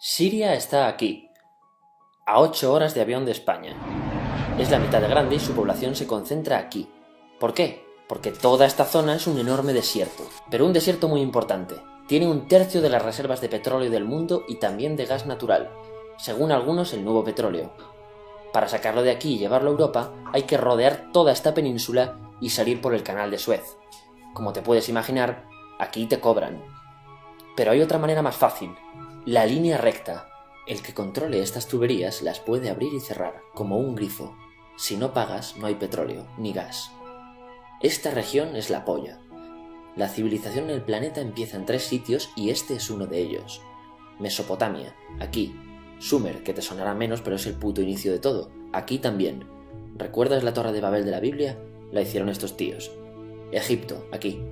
Siria está aquí, a 8 horas de avión de España. Es la mitad de grande y su población se concentra aquí. ¿Por qué? Porque toda esta zona es un enorme desierto, pero un desierto muy importante. Tiene 1/3 de las reservas de petróleo del mundo y también de gas natural, según algunos el nuevo petróleo. Para sacarlo de aquí y llevarlo a Europa, hay que rodear toda esta península y salir por el canal de Suez. Como te puedes imaginar, aquí te cobran. Pero hay otra manera más fácil, la línea recta. El que controle estas tuberías las puede abrir y cerrar, como un grifo. Si no pagas, no hay petróleo, ni gas. Esta región es la polla. La civilización en el planeta empieza en 3 sitios y este es uno de ellos. Mesopotamia, aquí. Sumer, que te sonará menos, pero es el puto inicio de todo. Aquí también. ¿Recuerdas la Torre de Babel de la Biblia? La hicieron estos tíos. Egipto, aquí.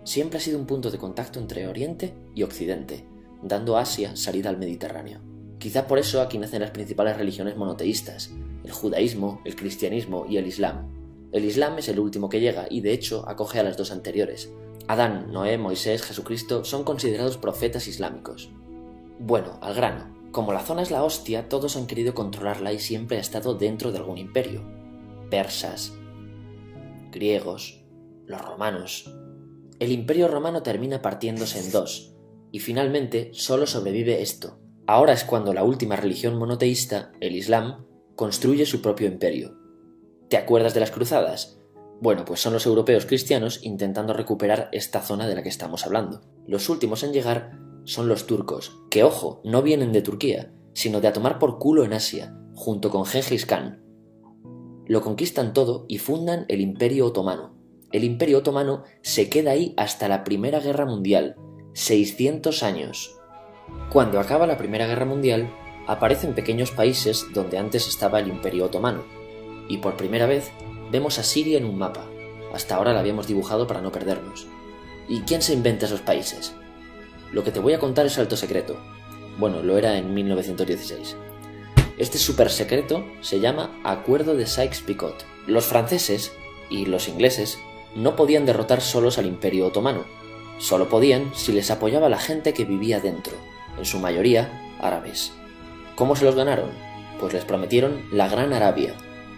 Siempre ha sido un punto de contacto entre Oriente y Occidente, dando a Asia salida al Mediterráneo. Quizá por eso aquí nacen las principales religiones monoteístas, el judaísmo, el cristianismo y el islam. El islam es el último que llega y de hecho acoge a las 2 anteriores. Adán, Noé, Moisés, Jesucristo son considerados profetas islámicos. Bueno, al grano. Como la zona es la hostia, todos han querido controlarla y siempre ha estado dentro de algún imperio. Persas, griegos, los romanos. El imperio romano termina partiéndose en 2, y finalmente solo sobrevive esto. Ahora es cuando la última religión monoteísta, el Islam, construye su propio imperio. ¿Te acuerdas de las cruzadas? Bueno, pues son los europeos cristianos intentando recuperar esta zona de la que estamos hablando. Los últimos en llegar son los turcos, que ojo, no vienen de Turquía, sino de a tomar por culo en Asia, junto con Gengis Khan. Lo conquistan todo y fundan el Imperio Otomano. El Imperio Otomano se queda ahí hasta la Primera Guerra Mundial, 600 años. Cuando acaba la Primera Guerra Mundial, aparecen pequeños países donde antes estaba el Imperio Otomano, y por primera vez vemos a Siria en un mapa. Hasta ahora la habíamos dibujado para no perdernos. ¿Y quién se inventa esos países? Lo que te voy a contar es alto secreto. Bueno, lo era en 1916. Este súper secreto se llama Acuerdo de Sykes-Picot. Los franceses y los ingleses no podían derrotar solos al Imperio Otomano. Solo podían si les apoyaba la gente que vivía dentro, en su mayoría árabes. ¿Cómo se los ganaron? Pues les prometieron la Gran Arabia,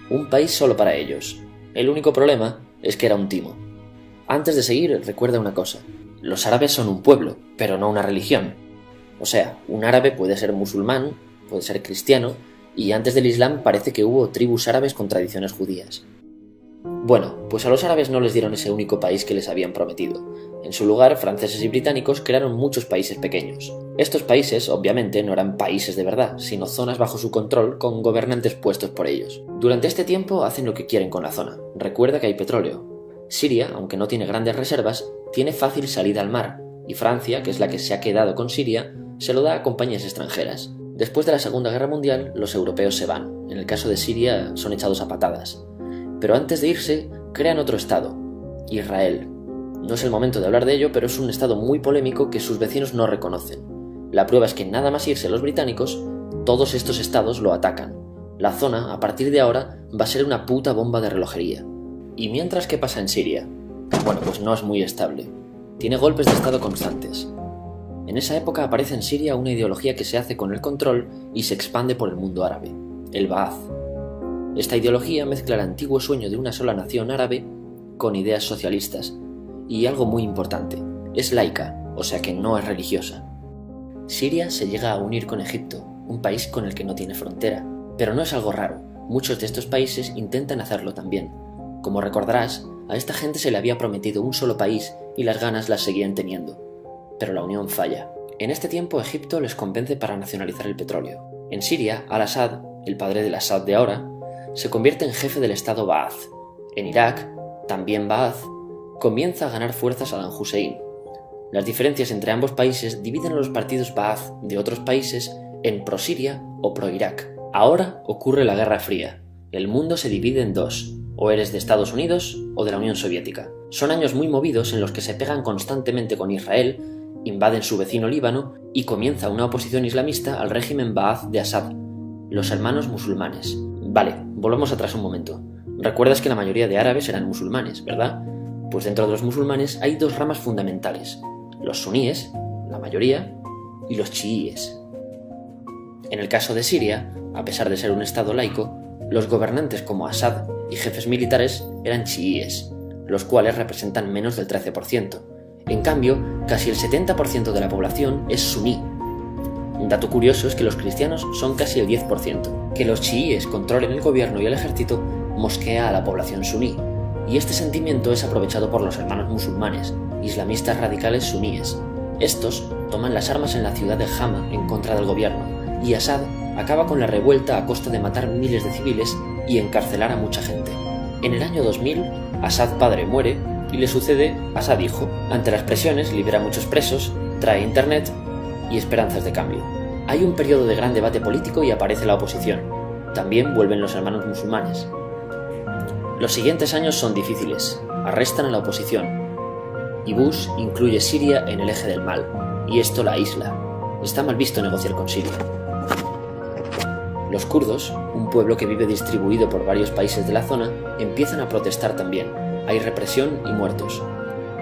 un país solo para ellos. El único problema es que era un timo. Antes de seguir, recuerda una cosa. Los árabes son un pueblo, pero no una religión. O sea, un árabe puede ser musulmán, puede ser cristiano, y antes del Islam parece que hubo tribus árabes con tradiciones judías. Bueno, pues a los árabes no les dieron ese único país que les habían prometido. En su lugar, franceses y británicos crearon muchos países pequeños. Estos países, obviamente, no eran países de verdad, sino zonas bajo su control con gobernantes puestos por ellos. Durante este tiempo hacen lo que quieren con la zona. Recuerda que hay petróleo. Siria, aunque no tiene grandes reservas, tiene fácil salida al mar, y Francia, que es la que se ha quedado con Siria, se lo da a compañías extranjeras. Después de la Segunda Guerra Mundial, los europeos se van. En el caso de Siria, son echados a patadas. Pero antes de irse, crean otro estado, Israel. No es el momento de hablar de ello, pero es un estado muy polémico que sus vecinos no reconocen. La prueba es que nada más irse los británicos, todos estos estados lo atacan. La zona, a partir de ahora, va a ser una puta bomba de relojería. ¿Y mientras qué pasa en Siria? Bueno, pues no es muy estable. Tiene golpes de estado constantes. En esa época aparece en Siria una ideología que se hace con el control y se expande por el mundo árabe, el Ba'ath. Esta ideología mezcla el antiguo sueño de una sola nación árabe con ideas socialistas. Y algo muy importante, es laica, o sea que no es religiosa. Siria se llega a unir con Egipto, un país con el que no tiene frontera. Pero no es algo raro, muchos de estos países intentan hacerlo también. Como recordarás, a esta gente se le había prometido un solo país y las ganas las seguían teniendo. Pero la unión falla. En este tiempo Egipto les convence para nacionalizar el petróleo. En Siria, Al-Assad, el padre del Assad de ahora, se convierte en jefe del estado Ba'ath. En Irak, también Ba'ath, comienza a ganar fuerza Saddam Hussein. Las diferencias entre ambos países dividen a los partidos Ba'ath de otros países en pro-Siria o pro-Irak. Ahora ocurre la Guerra Fría. El mundo se divide en 2. O eres de Estados Unidos o de la Unión Soviética. Son años muy movidos en los que se pegan constantemente con Israel, invaden su vecino Líbano y comienza una oposición islamista al régimen Ba'ath de Assad, los hermanos musulmanes. Vale, volvamos atrás un momento. Recuerdas que la mayoría de árabes eran musulmanes, ¿verdad? Pues dentro de los musulmanes hay 2 ramas fundamentales. Los suníes, la mayoría, y los chiíes. En el caso de Siria, a pesar de ser un estado laico, los gobernantes como Assad y jefes militares eran chiíes, los cuales representan menos del 13%. En cambio, casi el 70% de la población es suní. Un dato curioso es que los cristianos son casi el 10%. Que los chiíes controlen el gobierno y el ejército mosquea a la población suní, y este sentimiento es aprovechado por los hermanos musulmanes, islamistas radicales suníes. Estos toman las armas en la ciudad de Hama en contra del gobierno, y Assad acaba con la revuelta a costa de matar miles de civiles y encarcelar a mucha gente. En el año 2000, Assad padre muere y le sucede Assad hijo. Ante las presiones libera a muchos presos, trae internet y esperanzas de cambio. Hay un periodo de gran debate político y aparece la oposición. También vuelven los hermanos musulmanes. Los siguientes años son difíciles. Arrestan a la oposición. Y Bush incluye Siria en el eje del mal, y esto la aísla. Está mal visto negociar con Siria. Los kurdos, un pueblo que vive distribuido por varios países de la zona, empiezan a protestar también. Hay represión y muertos.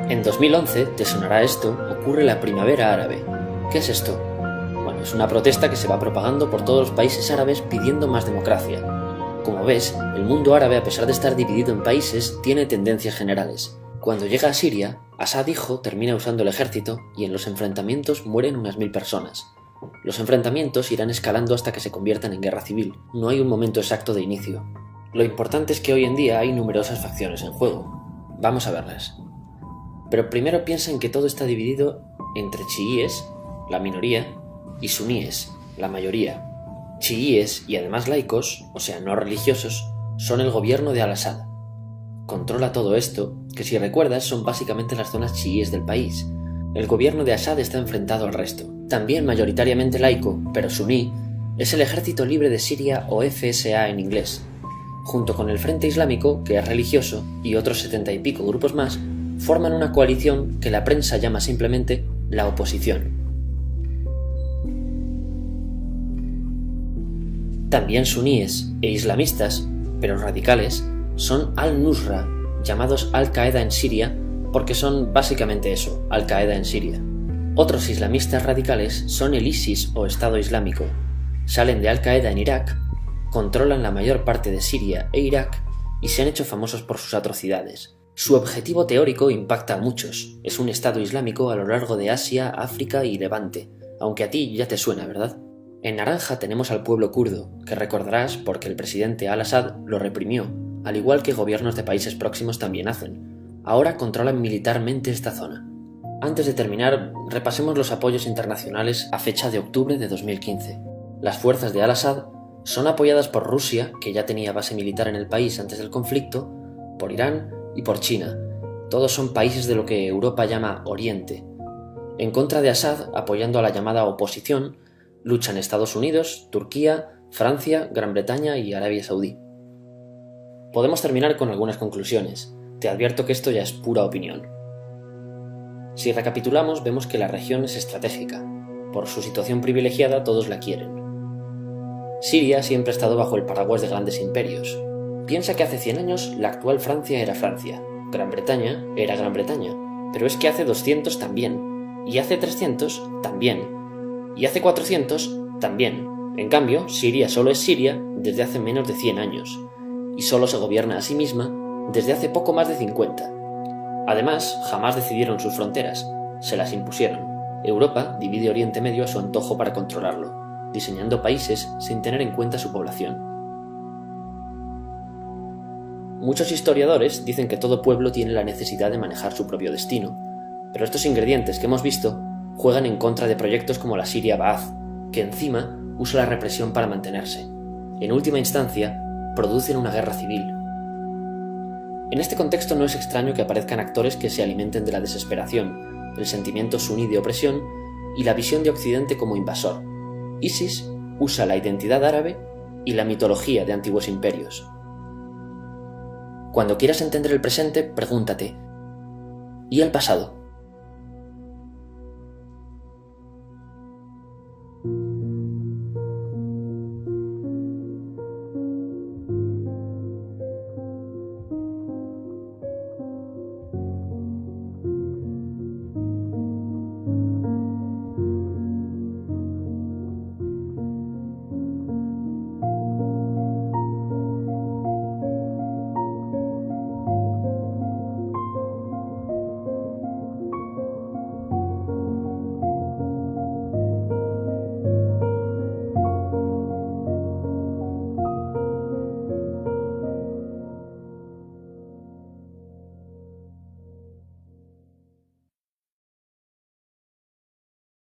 En 2011, te sonará esto, ocurre la Primavera Árabe. ¿Qué es esto? Bueno, es una protesta que se va propagando por todos los países árabes pidiendo más democracia. Como ves, el mundo árabe, a pesar de estar dividido en países, tiene tendencias generales. Cuando llega a Siria, Assad hijo termina usando el ejército y en los enfrentamientos mueren unas 1000 personas. Los enfrentamientos irán escalando hasta que se conviertan en guerra civil. No hay un momento exacto de inicio. Lo importante es que hoy en día hay numerosas facciones en juego. Vamos a verlas. Pero primero piensa en que todo está dividido entre chiíes, la minoría, y suníes, la mayoría. Chiíes y además laicos, o sea no religiosos, son el gobierno de Al-Assad. Controla todo esto, que si recuerdas son básicamente las zonas chiíes del país. El gobierno de Assad está enfrentado al resto. También mayoritariamente laico, pero suní, es el Ejército Libre de Siria o FSA en inglés. Junto con el Frente Islámico, que es religioso, y otros 70 y pico grupos más, forman una coalición que la prensa llama simplemente la oposición. También suníes e islamistas, pero radicales, son Al-Nusra, llamados Al-Qaeda en Siria, porque son básicamente eso, Al-Qaeda en Siria. Otros islamistas radicales son el ISIS o Estado Islámico. Salen de Al-Qaeda en Irak, controlan la mayor parte de Siria e Irak y se han hecho famosos por sus atrocidades. Su objetivo teórico impacta a muchos. Es un Estado Islámico a lo largo de Asia, África y Levante, aunque a ti ya te suena, ¿verdad? En naranja tenemos al pueblo kurdo, que recordarás porque el presidente Al-Assad lo reprimió, al igual que gobiernos de países próximos también hacen. Ahora controlan militarmente esta zona. Antes de terminar, repasemos los apoyos internacionales a fecha de octubre de 2015. Las fuerzas de Al-Assad son apoyadas por Rusia, que ya tenía base militar en el país antes del conflicto, por Irán y por China. Todos son países de lo que Europa llama Oriente. En contra de Assad, apoyando a la llamada oposición, luchan Estados Unidos, Turquía, Francia, Gran Bretaña y Arabia Saudí. Podemos terminar con algunas conclusiones. Te advierto que esto ya es pura opinión. Si recapitulamos, vemos que la región es estratégica. Por su situación privilegiada, todos la quieren. Siria siempre ha estado bajo el paraguas de grandes imperios. Piensa que hace 100 años la actual Francia era Francia, Gran Bretaña era Gran Bretaña, pero es que hace 200 también, y hace 300 también, y hace 400 también. En cambio, Siria solo es Siria desde hace menos de 100 años, y solo se gobierna a sí misma desde hace poco más de 50. Además, jamás decidieron sus fronteras, se las impusieron. Europa divide Oriente Medio a su antojo para controlarlo, diseñando países sin tener en cuenta su población. Muchos historiadores dicen que todo pueblo tiene la necesidad de manejar su propio destino, pero estos ingredientes que hemos visto juegan en contra de proyectos como la Siria Ba'ath, que encima usa la represión para mantenerse. En última instancia, producen una guerra civil. En este contexto no es extraño que aparezcan actores que se alimenten de la desesperación, el sentimiento suní de opresión y la visión de Occidente como invasor. ISIS usa la identidad árabe y la mitología de antiguos imperios. Cuando quieras entender el presente, pregúntate: ¿y el pasado?